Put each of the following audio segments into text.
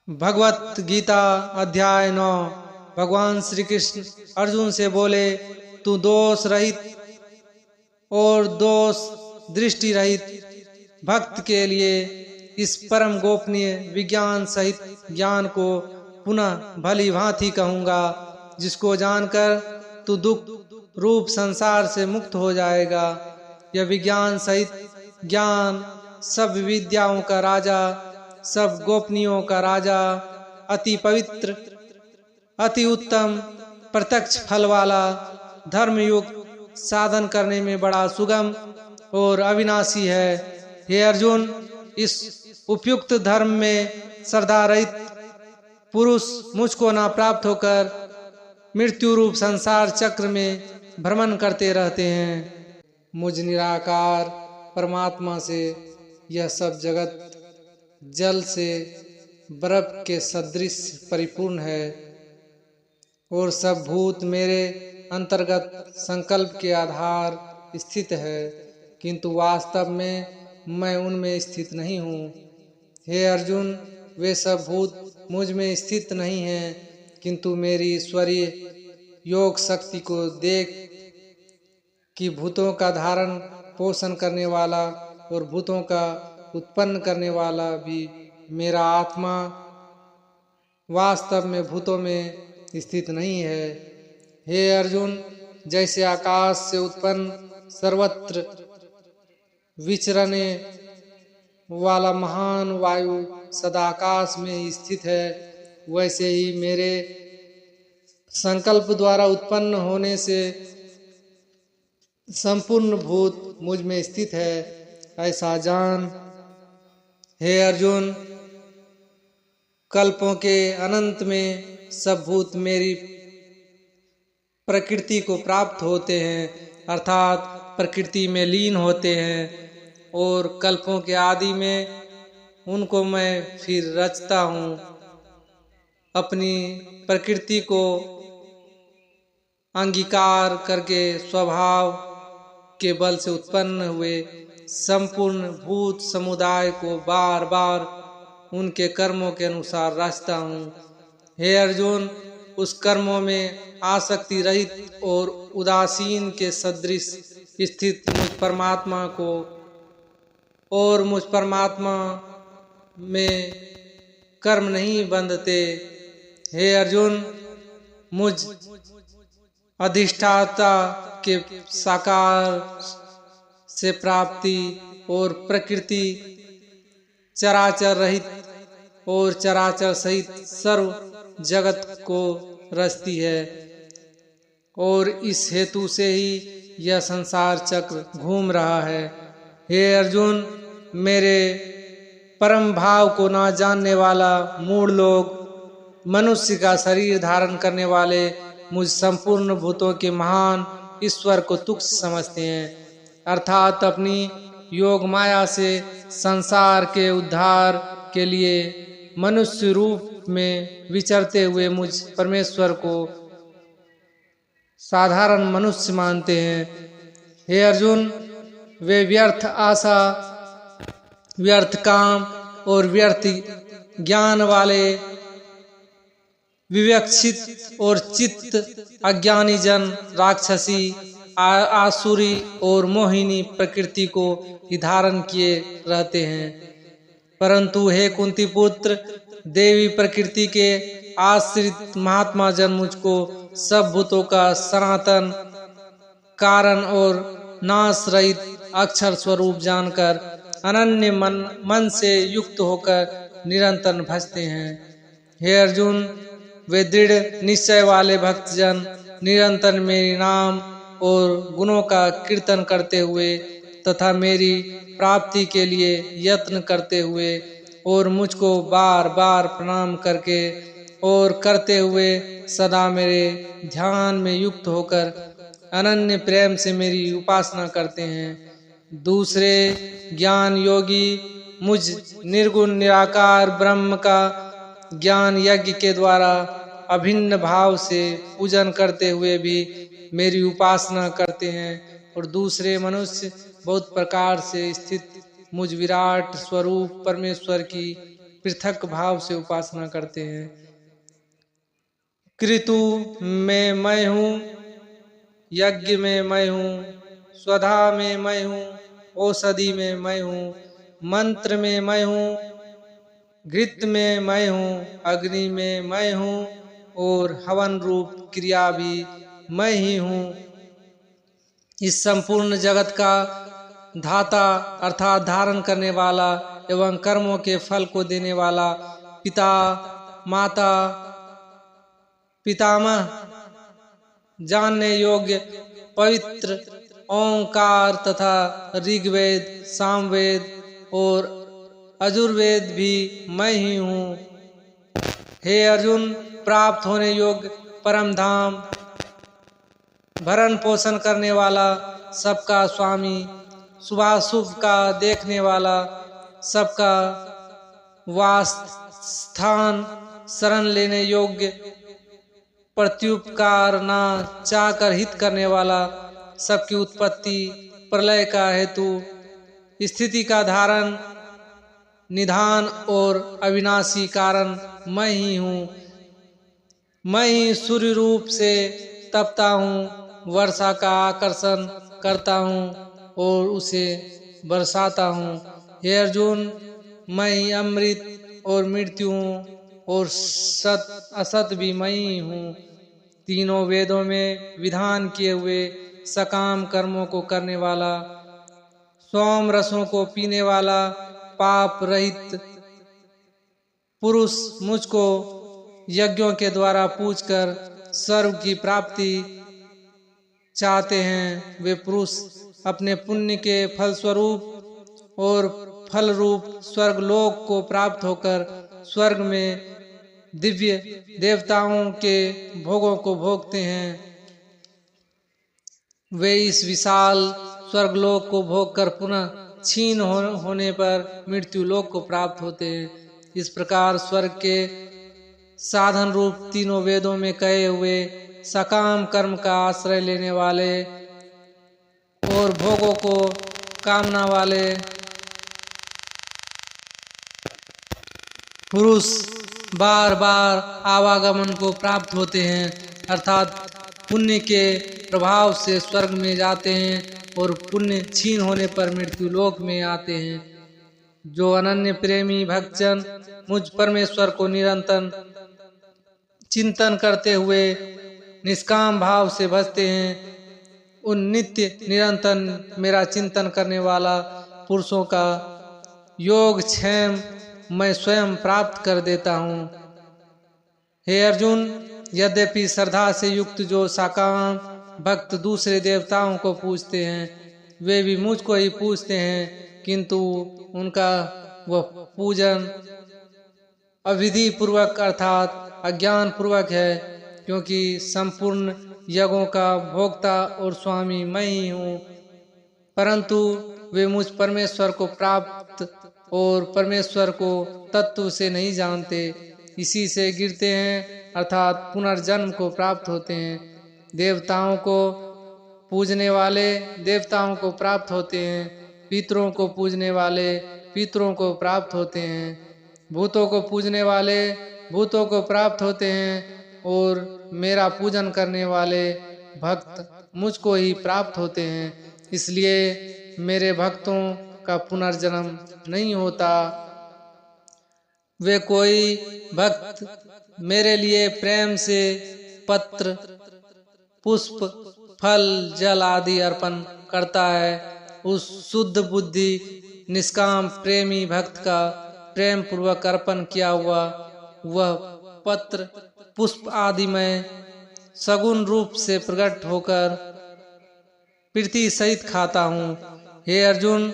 भगवत गीता अध्याय 9। भगवान श्री कृष्ण अर्जुन से बोले, तू दोष रहित और दोष दृष्टि रहित भक्त के लिए इस परम गोपनीय विज्ञान सहित ज्ञान को पुनः भली भांति कहूँगा, जिसको जानकर तू दुख रूप संसार से मुक्त हो जाएगा। यह विज्ञान सहित ज्ञान सब विद्याओं का राजा, सब गोपनीयों का राजा, अति पवित्र, अति उत्तम, प्रत्यक्ष फल वाला, धर्मयुक्त, साधन करने में बड़ा सुगम और अविनाशी है। हे अर्जुन, इस उपयुक्त धर्म में श्रद्धा रहित पुरुष मुझको न प्राप्त होकर मृत्यु रूप संसार चक्र में भ्रमण करते रहते हैं। मुझ निराकार परमात्मा से यह सब जगत जल से बर्फ के सदृश परिपूर्ण है और सब भूत मेरे अंतर्गत संकल्प के आधार स्थित है, किंतु वास्तव में मैं उनमें स्थित नहीं हूँ। हे अर्जुन, वे सब भूत मुझ में स्थित नहीं हैं, किंतु मेरी ईश्वरीय योग शक्ति को देख कि भूतों का धारण पोषण करने वाला और भूतों का उत्पन्न करने वाला भी मेरा आत्मा वास्तव में भूतों में स्थित नहीं है। हे अर्जुन, जैसे आकाश से उत्पन्न सर्वत्र विचरने वाला महान वायु सदा आकाश में स्थित है, वैसे ही मेरे संकल्प द्वारा उत्पन्न होने से संपूर्ण भूत मुझ में स्थित है, ऐसा जान। हे अर्जुन, कल्पों के अनंत में सब भूत मेरी प्रकृति को प्राप्त होते हैं, अर्थात प्रकृति में लीन होते हैं, और कल्पों के आदि में उनको मैं फिर रचता हूँ। अपनी प्रकृति को अंगीकार करके स्वभाव के बल से उत्पन्न हुए संपूर्ण भूत समुदाय को बार बार उनके कर्मों के अनुसार रचता हूँ। हे अर्जुन, उस कर्मों में आसक्ति रहित और उदासीन के सदृश स्थित मुझ परमात्मा को और मुझ परमात्मा में कर्म नहीं बंधते। हे अर्जुन, मुझ अधिष्ठाता के साकार से प्राप्ति और प्रकृति चराचर रहित और चराचर सहित सर्व जगत को रचती है, और इस हेतु से ही यह संसार चक्र घूम रहा है। हे अर्जुन, मेरे परम भाव को ना जानने वाला मूढ़ लोग मनुष्य का शरीर धारण करने वाले मुझ संपूर्ण भूतों के महान ईश्वर को तुच्छ समझते हैं, अर्थात अपनी योग माया से संसार के उद्धार के लिए मनुष्य रूप में विचरते हुए मुझ परमेश्वर को साधारण मनुष्य मानते हैं। हे अर्जुन, वे व्यर्थ आशा, व्यर्थ काम और व्यर्थ ज्ञान वाले विवक्षित और चित्त अज्ञानी जन राक्षसी, आसुरी और मोहिनी प्रकृति को ही धारण किए रहते हैं। परंतु हे कुंती पुत्र, देवी प्रकृति के आश्रित महात्मा जन मुझको सब भूतों का सनातन कारण और नाश रहित अक्षर स्वरूप जानकर अनन्य मन से युक्त होकर निरंतर भजते हैं। हे अर्जुन, वे दृढ़ निश्चय वाले भक्तजन निरंतर मेरे नाम और गुणों का कीर्तन करते हुए तथा मेरी प्राप्ति के लिए यत्न करते हुए और मुझको बार बार प्रणाम करके और करते हुए सदा मेरे ध्यान में युक्त होकर अनन्य प्रेम से मेरी उपासना करते हैं। दूसरे ज्ञान योगी मुझ निर्गुण निराकार ब्रह्म का ज्ञान यज्ञ के द्वारा अभिन्न भाव से पूजन करते हुए भी मेरी उपासना करते हैं, और दूसरे मनुष्य बहुत प्रकार से स्थित मुझ विराट स्वरूप परमेश्वर की पृथक भाव से उपासना करते हैं। कृतु में मैं हूँ, यज्ञ में मैं हूँ, स्वधा में मैं हूँ, औषधि में मैं हूँ, मंत्र में मैं हूँ, घृत में मैं हूँ, अग्नि में मैं हूँ और हवन रूप क्रिया भी मैं ही हूँ। इस संपूर्ण जगत का धाता अर्थात धारण करने वाला एवं कर्मों के फल को देने वाला पिता, माता, पितामह, जानने योग्य पवित्र ओंकार तथा ऋग्वेद, सामवेद और अजुर्वेद भी मैं ही हूँ। हे अर्जुन, प्राप्त होने योग्य परम धाम, भरण पोषण करने वाला, सबका स्वामी, शुभाशुभ का देखने वाला, सबका वास स्थान, शरण लेने योग्य, प्रत्युपकार ना चाहकर हित करने वाला, सबकी उत्पत्ति प्रलय का हेतु, स्थिति का धारण, निधान और अविनाशी कारण मैं ही हूँ। मैं ही सूर्य रूप से तपता हूँ, वर्षा का आकर्षण करता हूँ और उसे बरसाता हूँ। हे अर्जुन, मैं ही अमृत और मृत्यु हूँ और सत असत भी मैं ही हूँ। तीनों वेदों में विधान किए हुए सकाम कर्मों को करने वाला, सोम रसों को पीने वाला, पाप रहित पुरुष मुझको यज्ञों के द्वारा पूजकर स्वर्ग की प्राप्ति चाहते हैं। वे पुरुष अपने पुण्य के फलस्वरूप और फल रूप स्वर्ग लोक को प्राप्त होकर स्वर्ग में दिव्य देवताओं के भोगों को भोगते हैं। वे इस विशाल स्वर्गलोक को भोगकर पुनः क्षीण होने पर मृत्यु लोक को प्राप्त होते हैं। इस प्रकार स्वर्ग के साधन रूप तीनों वेदों में कहे हुए सकाम कर्म का आश्रय लेने वाले और भोगों को कामना वाले पुरुष बार बार आवागमन को प्राप्त होते हैं, अर्थात पुण्य के प्रभाव से स्वर्ग में जाते हैं और पुण्य क्षीण होने पर मृत्यु लोक में आते हैं। जो अनन्य प्रेमी भक्तजन मुझ परमेश्वर को निरंतर चिंतन करते हुए निष्काम भाव से भजते हैं, उन नित्य निरंतर मेरा चिंतन करने वाला पुरुषों का योग क्षेम मैं स्वयं प्राप्त कर देता हूँ। हे अर्जुन, यद्यपि श्रद्धा से युक्त जो साकाम भक्त दूसरे देवताओं को पूजते हैं, वे भी मुझको ही पूजते हैं, किंतु उनका वह पूजन अविधि पूर्वक अर्थात अज्ञान पूर्वक है, क्योंकि संपूर्ण यज्ञों का भोक्ता और स्वामी मैं ही हूँ। परंतु वे मुझ परमेश्वर को प्राप्त और परमेश्वर को तत्व से नहीं जानते, इसी से गिरते हैं, अर्थात पुनर्जन्म को प्राप्त होते हैं। देवताओं को पूजने वाले देवताओं को प्राप्त होते हैं, पितरों को पूजने वाले पितरों को प्राप्त होते हैं, भूतों को पूजने वाले भूतों को प्राप्त होते हैं और मेरा पूजन करने वाले भक्त मुझको ही प्राप्त होते हैं। इसलिए मेरे भक्तों का पुनर्जन्म नहीं होता। वे कोई भक्त मेरे लिए प्रेम से पत्र, पुष्प, फल, जल आदि अर्पण करता है, उस शुद्ध बुद्धि निष्काम प्रेमी भक्त का प्रेम पूर्वक अर्पण किया हुआ वह पत्र, पुष्प आदि में सगुण रूप से प्रकट होकर प्रीति सहित खाता हूँ। हे अर्जुन,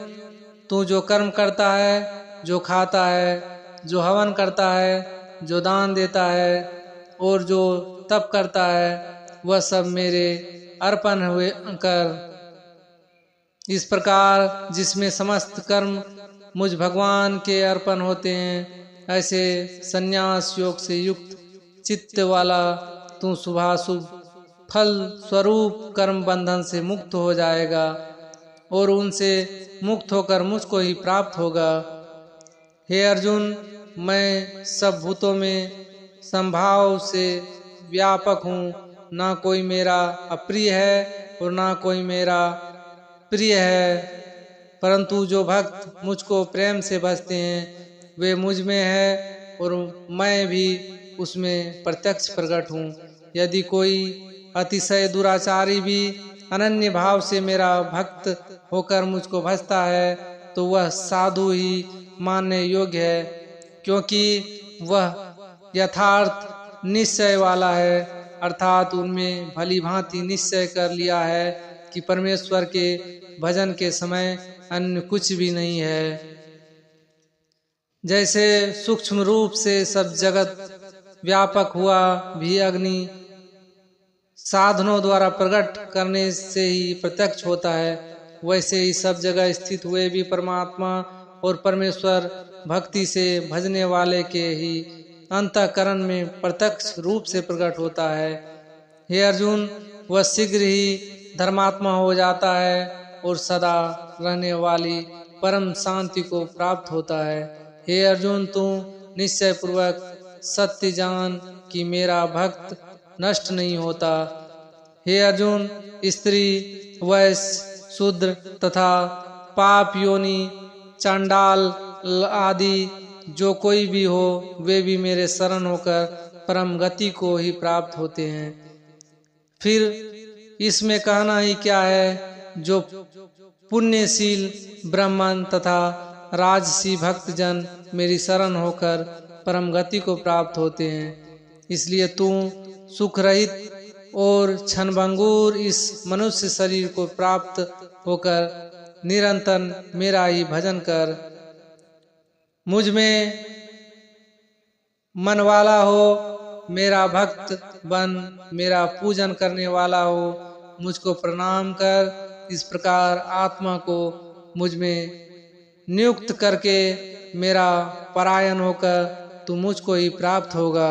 तू जो कर्म करता है, जो खाता है, जो हवन करता है, जो दान देता है और जो तप करता है, वह सब मेरे अर्पण हुए कर। इस प्रकार जिसमें समस्त कर्म मुझ भगवान के अर्पण होते हैं, ऐसे संन्यास योग से युक्त चित्त वाला तू शुभाशुभ फल स्वरूप कर्म बंधन से मुक्त हो जाएगा और उनसे मुक्त होकर मुझको ही प्राप्त होगा। हे अर्जुन, मैं सब भूतों में संभाव से व्यापक हूँ। ना कोई मेरा अप्रिय है और ना कोई मेरा प्रिय है, परंतु जो भक्त मुझको प्रेम से भजते हैं वे मुझ में है और मैं भी उसमें प्रत्यक्ष प्रकट हूँ। यदि कोई अतिशय दुराचारी भी अनन्य भाव से मेरा भक्त होकर मुझको भजता है तो वह साधु ही मानने योग्य है, क्योंकि वह यथार्थ निश्चय वाला है, अर्थात उनमें भली भांति निश्चय कर लिया है कि परमेश्वर के भजन के समय अन्य कुछ भी नहीं है। जैसे सूक्ष्म रूप से सब जगत व्यापक हुआ भी अग्नि साधनों द्वारा प्रकट करने से ही प्रत्यक्ष होता है, वैसे ही सब जगह स्थित हुए भी परमात्मा और परमेश्वर भक्ति से भजने वाले के ही अंतःकरण में प्रत्यक्ष रूप से प्रकट होता है। हे अर्जुन, वह शीघ्र ही धर्मात्मा हो जाता है और सदा रहने वाली परम शांति को प्राप्त होता है। हे अर्जुन, तू निश्चय पूर्वक सत्य जान कि मेरा भक्त नष्ट नहीं होता। हे अर्जुन, स्त्री, वैश्य, शूद्र तथा पाप योनि, चांडाल आदि जो कोई भी हो वे भी मेरे शरण होकर परम गति को ही प्राप्त होते हैं। फिर इसमें कहना ही क्या है, जो पुण्यशील ब्राह्मण तथा राजसी भक्तजन मेरी शरण होकर परम गति को प्राप्त होते हैं। इसलिए तू सुख रहित और क्षणभंगुर इस मनुष्य शरीर को प्राप्त होकर निरंतर मेरा ही भजन कर। मुझ में मन वाला हो, मेरा भक्त बन, मेरा पूजन करने वाला हो, मुझको प्रणाम कर। इस प्रकार आत्मा को मुझ में नियुक्त करके मेरा परायण होकर तू मुझको ही प्राप्त होगा।